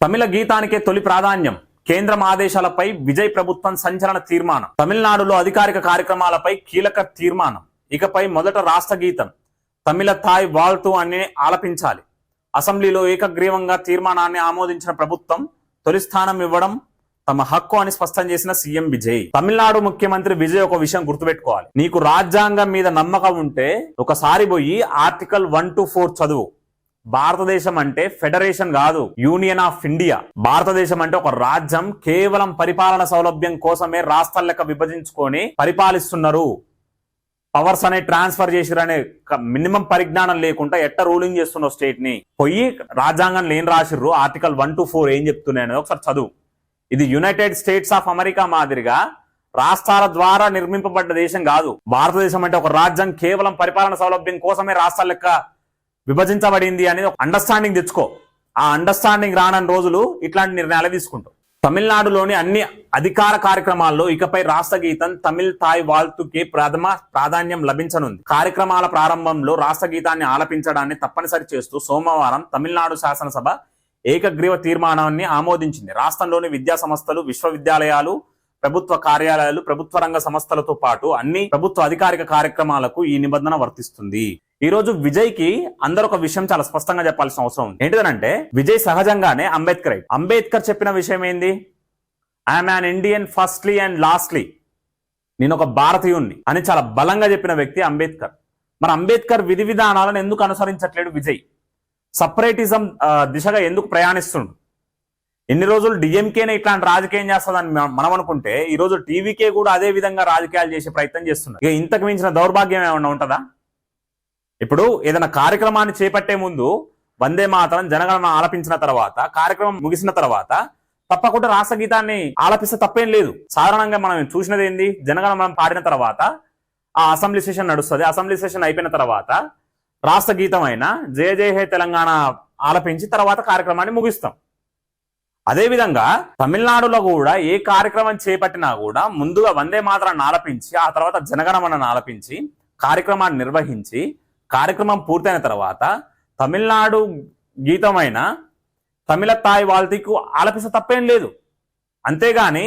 తమిళ గీతానికే తొలి ప్రాధాన్యం. కేంద్రం ఆదేశాలపై విజయ్ ప్రభుత్వం సంచలన తీర్మానం. తమిళనాడులో అధికారిక కార్యక్రమాలపై కీలక తీర్మానం. ఇకపై మొదట రాష్ట్ర గీతం తమిళ తాయ్ వాల్తు అని ఆలపించాలి. అసెంబ్లీలో ఏకగ్రీవంగా తీర్మానాన్ని ఆమోదించిన ప్రభుత్వం తొలి స్థానం ఇవ్వడం తమ హక్కు అని స్పష్టం చేసిన సీఎం విజయ్. తమిళనాడు ముఖ్యమంత్రి విజయ్ ఒక విషయం గుర్తుపెట్టుకోవాలి. నీకు రాజ్యాంగం మీద నమ్మకం ఉంటే ఒకసారి పోయి ఆర్టికల్ 1 to 4 చదువు. భారతదేశం అంటే ఫెడరేషన్ కాదు, యూనియన్ ఆఫ్ ఇండియా. భారతదేశం అంటే ఒక రాజ్యం. కేవలం పరిపాలన సౌలభ్యం కోసమే రాష్ట్రాల లెక్క విభజించుకొని పరిపాలిస్తున్నారు. పవర్స్ అనే ట్రాన్స్ఫర్ చేసిరనే మినిమం పరిజ్ఞానం లేకుండా ఎట్ట రూలింగ్ చేస్తున్నావు స్టేట్ ని. పోయి రాజ్యాంగంలో ఏం రాసిర్రు, ఆర్టికల్ 1 to 4 ఏం చెప్తున్నాయి ఒకసారి చదువు. ఇది యునైటెడ్ స్టేట్స్ ఆఫ్ అమెరికా మాదిరిగా రాష్ట్రాల ద్వారా నిర్మింపబడ్డ దేశం కాదు. భారతదేశం అంటే ఒక రాజ్యం కేవలం పరిపాలన సౌలభ్యం కోసమే రాష్ట్రాల లెక్క విభజించబడింది అనేది ఒక అండర్స్టాండింగ్ తెచ్చుకో. ఆ అండర్స్టాండింగ్ రానని రోజులు ఇట్లాంటి నిర్ణయాలు తీసుకుంటాం. తమిళనాడులోని అన్ని అధికార కార్యక్రమాల్లో ఇకపై రాష్ట్ర గీతం తమిళ్ తాయ్ వాల్తుకి ప్రథమ ప్రాధాన్యం లభించనుంది. కార్యక్రమాల ప్రారంభంలో రాష్ట్ర గీతాన్ని ఆలపించడాన్ని తప్పనిసరి చేస్తూ సోమవారం తమిళనాడు శాసనసభ ఏకగ్రీవ తీర్మానాన్ని ఆమోదించింది. రాష్ట్రంలోని విద్యా సంస్థలు, విశ్వవిద్యాలయాలు, ప్రభుత్వ కార్యాలయాలు, ప్రభుత్వ రంగ సంస్థలతో పాటు అన్ని ప్రభుత్వ అధికారిక కార్యక్రమాలకు ఈ నిబంధన వర్తిస్తుంది. ఈ రోజు విజయ్ కి అందరూ ఒక విషయం చాలా స్పష్టంగా చెప్పాల్సిన అవసరం ఉంది. ఏంటిదనంటే విజయ్ సహజంగానే అంబేద్కర్ చెప్పిన విషయం ఏంది, I'm an Indian firstly and lastly, నేను ఒక భారతీయుణ్ణి అని చాలా బలంగా చెప్పిన వ్యక్తి అంబేద్కర్. మరి అంబేద్కర్ విధి విధానాలను ఎందుకు అనుసరించట్లేడు విజయ్? సపరేటిజం దిశగా ఎందుకు ప్రయాణిస్తుండు? ఎన్ని రోజులు డిఎంకేనే ఇట్లాంటి రాజకీయం చేస్తుందని మనం అనుకుంటే ఈ రోజు టీవీకే కూడా అదే విధంగా రాజకీయాలు చేసే ప్రయత్నం చేస్తున్నారు. ఇక ఇంతకు మించిన దౌర్భాగ్యం ఏమన్నా ఉంటుందా? ఇప్పుడు ఏదైనా కార్యక్రమాన్ని చేపట్టే ముందు వందే మాతరం జనగణన ఆలపించిన తర్వాత, కార్యక్రమం ముగిసిన తర్వాత తప్పకుండా రాష్ట్ర గీతాన్ని ఆలపిస్తే తప్పేం లేదు. సాధారణంగా మనం చూసినది ఏంది, జనగణమనం పాడిన తర్వాత ఆ అసెంబ్లీ సెషన్ నడుస్తుంది. అసెంబ్లీ సెషన్ అయిపోయిన తర్వాత రాష్ట్ర గీతం అయిన జయ జయ హే తెలంగాణ ఆలపించి తర్వాత కార్యక్రమాన్ని ముగిస్తాం. అదేవిధంగా తమిళనాడులో కూడా ఏ కార్యక్రమం చేపట్టినా కూడా ముందుగా వందే మాతరాన్ని ఆలపించి ఆ తర్వాత జనగణమనను ఆలపించి కార్యక్రమాన్ని నిర్వహించి కార్యక్రమం పూర్తయిన తర్వాత తమిళనాడు గీతమైన తమిళ తాయ్ వాల్తీకు ఆలపిస్తే తప్పేం లేదు. అంతేగాని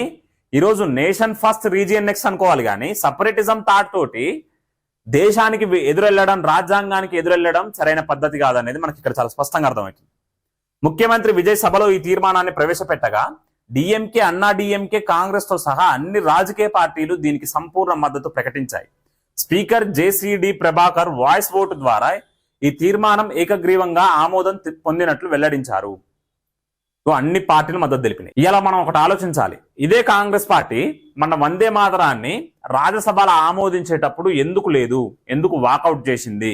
ఈరోజు నేషన్ ఫస్ట్ రీజియన్ నెక్స్ట్ అనుకోవాలి కానీ సపరేటిజం థాట్ తోటి దేశానికి ఎదురెళ్లడం, రాజ్యాంగానికి ఎదురెళ్లడం సరైన పద్ధతి కాదనేది మనకి ఇక్కడ చాలా స్పష్టంగా అర్థమవుతుంది. ముఖ్యమంత్రి విజయ్ సభలో ఈ తీర్మానాన్ని ప్రవేశపెట్టగా డిఎంకే, అన్నా డిఎంకే, కాంగ్రెస్ తో సహా అన్ని రాజకీయ పార్టీలు దీనికి సంపూర్ణ మద్దతు ప్రకటించాయి. స్పీకర్ జేసీడి ప్రభాకర్ వాయిస్ ఓటు ద్వారా ఈ తీర్మానం ఏకగ్రీవంగా ఆమోదం పొందినట్లు వెల్లడించారు. అన్ని పార్టీలు మద్దతు తెలిపినాయి. ఇలా మనం ఒకటి ఆలోచించాలి. ఇదే కాంగ్రెస్ పార్టీ మన వందే మాతరాన్ని రాజ్యసభలో ఆమోదించేటప్పుడు ఎందుకు వాకౌట్ చేసింది?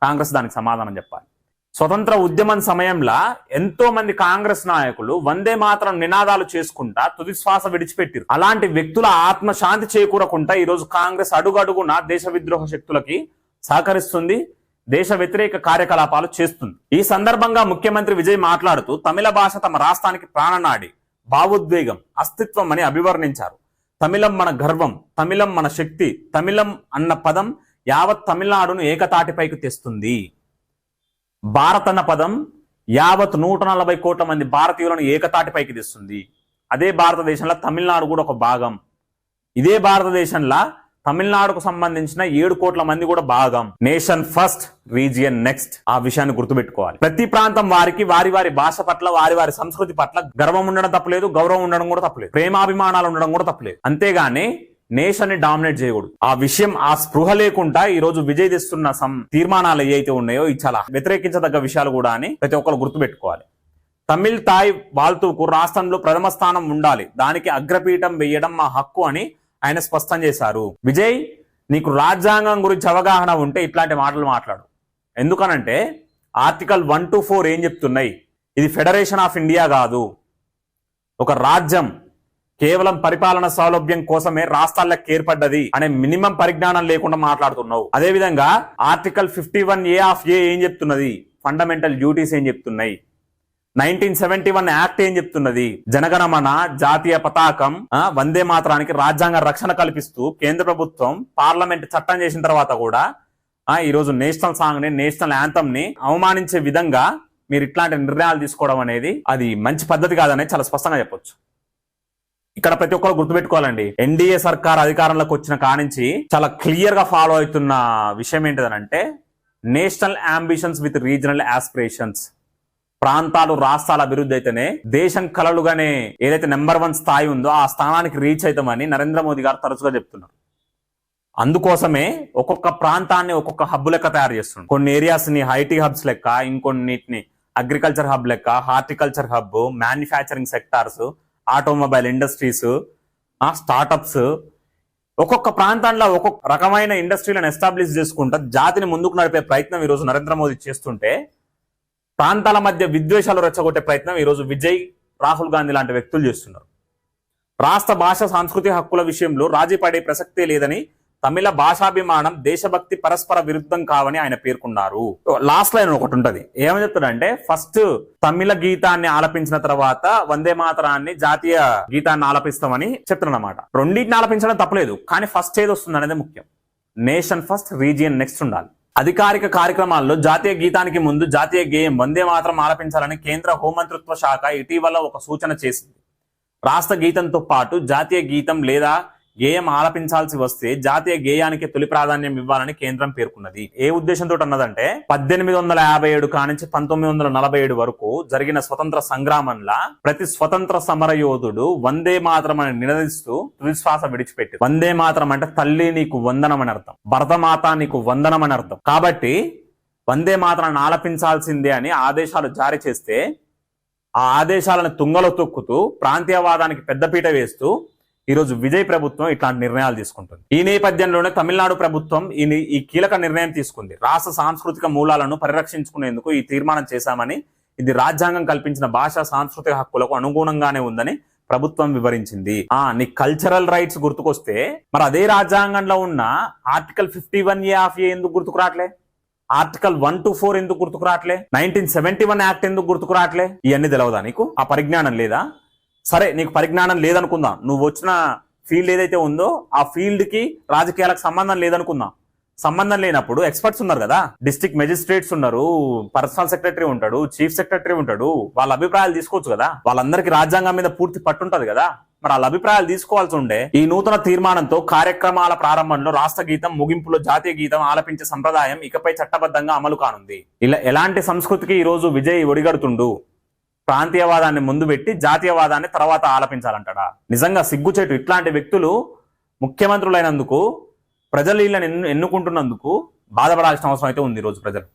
కాంగ్రెస్ దానికి సమాధానం చెప్పాలి. స్వతంత్ర ఉద్యమం సమయంలో ఎంతో మంది కాంగ్రెస్ నాయకులు వందే మాతరం నినాదాలు చేసుకుంటా తుది శ్వాస విడిచిపెట్టారు. అలాంటి వ్యక్తుల ఆత్మశాంతి చేకూరకుండా ఈరోజు కాంగ్రెస్ అడుగడుగున దేశ విద్రోహ శక్తులకి సహకరిస్తుంది, దేశ వ్యతిరేక కార్యకలాపాలు చేస్తుంది. ఈ సందర్భంగా ముఖ్యమంత్రి విజయ్ మాట్లాడుతూ తమిళ భాష తమ రాష్ట్రానికి ప్రాణనాడి, భావోద్వేగం, అస్తిత్వం అని అభివర్ణించారు. తమిళం మన గర్వం, తమిళం మన శక్తి, తమిళం అన్న పదం యావత్ తమిళనాడును ఏకతాటిపైకి తెస్తుంది. భారత్ అన్న పదం యావత్ 140 కోట్ల మంది భారతీయులను ఏకతాటిపైకి తెస్తుంది. అదే భారతదేశంలో తమిళనాడు కూడా ఒక భాగం. ఇదే భారతదేశంలో తమిళనాడుకు సంబంధించిన 7 కోట్ల మంది కూడా భాగం. Nation first, region next. ఆ విషయాన్ని గుర్తుపెట్టుకోవాలి. ప్రతి ప్రాంతం వారికి వారి భాష పట్ల, వారి సంస్కృతి పట్ల గర్వం ఉండడం తప్పలేదు, గౌరవం ఉండడం కూడా తప్పలేదు, ప్రేమాభిమానాలు ఉండడం కూడా తప్పలేదు. అంతేగాని నేషన్ ని డామినేట్ చేయకూడదు. ఆ విషయం, ఆ స్పృహ లేకుండా ఈ రోజు విజయ్ తెస్తున్న తీర్మానాలు ఏవైతే ఉన్నాయో ఇవి చాలా వ్యతిరేకించదగ్గ విషయాలు కూడా అని ప్రతి ఒక్కరు గుర్తుపెట్టుకోవాలి. తమిళ్ తాయ్ వాల్తుకు రాష్ట్రంలో ప్రథమ స్థానం ఉండాలి, దానికి అగ్రపీఠం వేయడం మా హక్కు అని ఆయన స్పష్టం చేశారు. విజయ్, నీకు రాజ్యాంగం గురించి అవగాహన ఉంటే ఇట్లాంటి మాటలు మాట్లాడు. ఎందుకనంటే ఆర్టికల్ 1 to 4 ఏం చెప్తున్నాయి, ఇది ఫెడరేషన్ ఆఫ్ ఇండియా కాదు, ఒక రాజ్యం కేవలం పరిపాలన సౌలభ్యం కోసమే రాష్ట్రాలకు ఏర్పడ్డది అనే మినిమం పరిజ్ఞానం లేకుండా మాట్లాడుతున్నావు. అదేవిధంగా ఆర్టికల్ 51A of A ఏం చెప్తున్నది, ఫండమెంటల్ డ్యూటీస్ ఏం చెప్తున్నాయి, 1971 యాక్ట్ ఏం చెప్తున్నది, జనగణమన, జాతీయ పతాకం, వందే మాతరానికి రాజ్యాంగ రక్షణ కల్పిస్తూ కేంద్ర ప్రభుత్వం పార్లమెంట్ చట్టం చేసిన తర్వాత కూడా ఈ రోజు నేషనల్ సాంగ్ ని, నేషనల్ యాంథమ్ ని అవమానించే విధంగా మీరు ఇట్లాంటి నిర్ణయాలు తీసుకోవడం అనేది అది మంచి పద్ధతి కాదనేది చాలా స్పష్టంగా చెప్పొచ్చు. ఇక్కడ ప్రతి ఒక్కరు గుర్తుపెట్టుకోవాలండి, ఎన్డీఏ సర్కార్ అధికారంలోకి వచ్చిన కానించి చాలా క్లియర్ గా ఫాలో అవుతున్న విషయం ఏంటిదనంటే national ambitions with regional aspirations. ప్రాంతాలు రాష్ట్రాల అభివృద్ధి అయితేనే దేశం కలలుగానే ఏదైతే నెంబర్ 1 స్థాయి ఉందో ఆ స్థానానికి రీచ్ అవుతామని నరేంద్ర మోదీ గారు తరచుగా చెప్తున్నారు. అందుకోసమే ఒక్కొక్క ప్రాంతాన్ని ఒక్కొక్క హబ్ లెక్క తయారు చేస్తున్నారు. కొన్ని ఏరియాస్ ని ఐటీ హబ్స్ లెక్క, ఇంకొన్నిటిని అగ్రికల్చర్ హబ్ లెక్క, horticulture hub, manufacturing sectors, automobile industries, startups, ఒక్కొక్క ప్రాంతంలో ఒక్కొక్క రకమైన ఇండస్ట్రీలను ఎస్టాబ్లిష్ చేసుకుంటా జాతిని ముందుకు నడిపే ప్రయత్నం ఈరోజు నరేంద్ర మోదీ చేస్తుంటే, ప్రాంతాల మధ్య విద్వేషాలు రెచ్చగొట్టే ప్రయత్నం ఈరోజు విజయ్, రాహుల్ గాంధీ లాంటి వ్యక్తులు చేస్తున్నారు. రాష్ట్ర భాష సాంస్కృతిక హక్కుల విషయంలో రాజీ పడే ప్రసక్తే లేదని, తమిళ భాషాభిమానం దేశభక్తి పరస్పర విరుద్ధం కావని ఆయన పేర్కొన్నారు. లాస్ట్ లైన్ ఒకటి ఉంటది, ఏమని చెప్తాడంటే ఫస్ట్ తమిళ గీతాన్ని ఆలపించిన తర్వాత వందే మాతరాన్ని జాతీయ గీతాన్ని ఆలపిస్తామని చెప్తున్నాడన్నమాట. రెండింటిని ఆలపించడం తప్పలేదు, కానీ ఫస్ట్ ఏది వస్తుంది అనేది ముఖ్యం. నేషన్ ఫస్ట్, రీజియన్ నెక్స్ట్ ఉండాలి. అధికారిక కార్యక్రమాల్లో జాతీయ గీతానికి ముందు జాతీయ గేయం వందే మాతరం ఆలపించాలని కేంద్ర హోంమంత్రిత్వ శాఖ ఇటీవల ఒక సూచన చేసింది. రాష్ట్ర గీతంతో పాటు జాతీయ గీతం లేదా గేయం ఆలపించాల్సి వస్తే జాతీయ గేయానికి తొలి ప్రాధాన్యం ఇవ్వాలని కేంద్రం పేర్కొన్నది. ఏ ఉద్దేశంతో అన్నదంటే 1857 కానించి 1947 వరకు జరిగిన స్వతంత్ర సంగ్రామంలో ప్రతి స్వతంత్ర సమర యోధుడు వందే మాతరం అని నినదిస్తూ తుదిశ్వాస విడిచిపెట్టి, వందే మాతరం అంటే తల్లి నీకు వందనం అని అర్థం, భరతమాత నీకు వందనం అని అర్థం. కాబట్టి వందే మాతరాన్ని ఆలపించాల్సిందే అని ఆదేశాలు జారీ చేస్తే ఆ ఆదేశాలను తుంగలో తొక్కుతూ ప్రాంతీయవాదానికి పెద్దపీట వేస్తూ ఈరోజు విజయ్ ప్రభుత్వం ఇట్లాంటి నిర్ణయాలు తీసుకుంటుంది. ఈ నేపథ్యంలోనే తమిళనాడు ప్రభుత్వం ఈ కీలక నిర్ణయం తీసుకుంది. రాష్ట్ర సాంస్కృతిక మూలాలను పరిరక్షించుకునేందుకు ఈ తీర్మానం చేశామని, ఇది రాజ్యాంగం కల్పించిన భాషా సాంస్కృతిక హక్కులకు అనుగుణంగానే ఉందని ప్రభుత్వం వివరించింది. నీ కల్చరల్ రైట్స్ గుర్తుకొస్తే మరి అదే రాజ్యాంగంలో ఉన్న ఆర్టికల్ 51A ఎందుకు గుర్తుకు రావట్లే? ఆర్టికల్ 1 to 4 ఎందుకు గుర్తుకు రావట్లే? 1971 యాక్ట్ ఎందుకు గుర్తుకు రావట్లే? ఇవన్నీ తెలవదా నీకు? ఆ పరిజ్ఞానం లేదా? సరే, నీకు పరిజ్ఞానం లేదనుకుందాం, నువ్వు వచ్చిన ఫీల్డ్ ఏదైతే ఉందో ఆ ఫీల్డ్ కి రాజకీయాలకు సంబంధం లేదనుకుందాం. సంబంధం లేనప్పుడు ఎక్స్పర్ట్స్ ఉన్నారు కదా, డిస్ట్రిక్ట్ మెజిస్ట్రేట్స్ ఉన్నారు, పర్సనల్ సెక్రటరీ ఉంటాడు, చీఫ్ సెక్రటరీ ఉంటాడు, వాళ్ళ అభిప్రాయాలు తీసుకోవచ్చు కదా. వాళ్ళందరికీ రాజ్యాంగం మీద పూర్తి పట్టుంటది కదా, మరి వాళ్ళ అభిప్రాయాలు తీసుకోవాల్సి ఉండే. ఈ నూతన తీర్మానంతో కార్యక్రమాల ప్రారంభంలో రాష్ట్ర గీతం, ముగింపులో జాతీయ గీతం ఆలపించే సంప్రదాయం ఇకపై చట్టబద్ధంగా అమలు కానుంది. ఇలా ఎలాంటి సంస్కృతికి ఈ రోజు విజయ్ ఒడిగడుతుండు? ప్రాంతీయవాదాన్ని ముందు పెట్టి జాతీయవాదాన్ని తర్వాత ఆలపించాలంటాడా? నిజంగా సిగ్గుచేటు. ఇట్లాంటి వ్యక్తులు ముఖ్యమంత్రులైనందుకు, ప్రజలు వీళ్ళని ఎన్నుకుంటున్నందుకు బాధపడాల్సిన అవసరం అయితే ఉంది ఈరోజు ప్రజలు.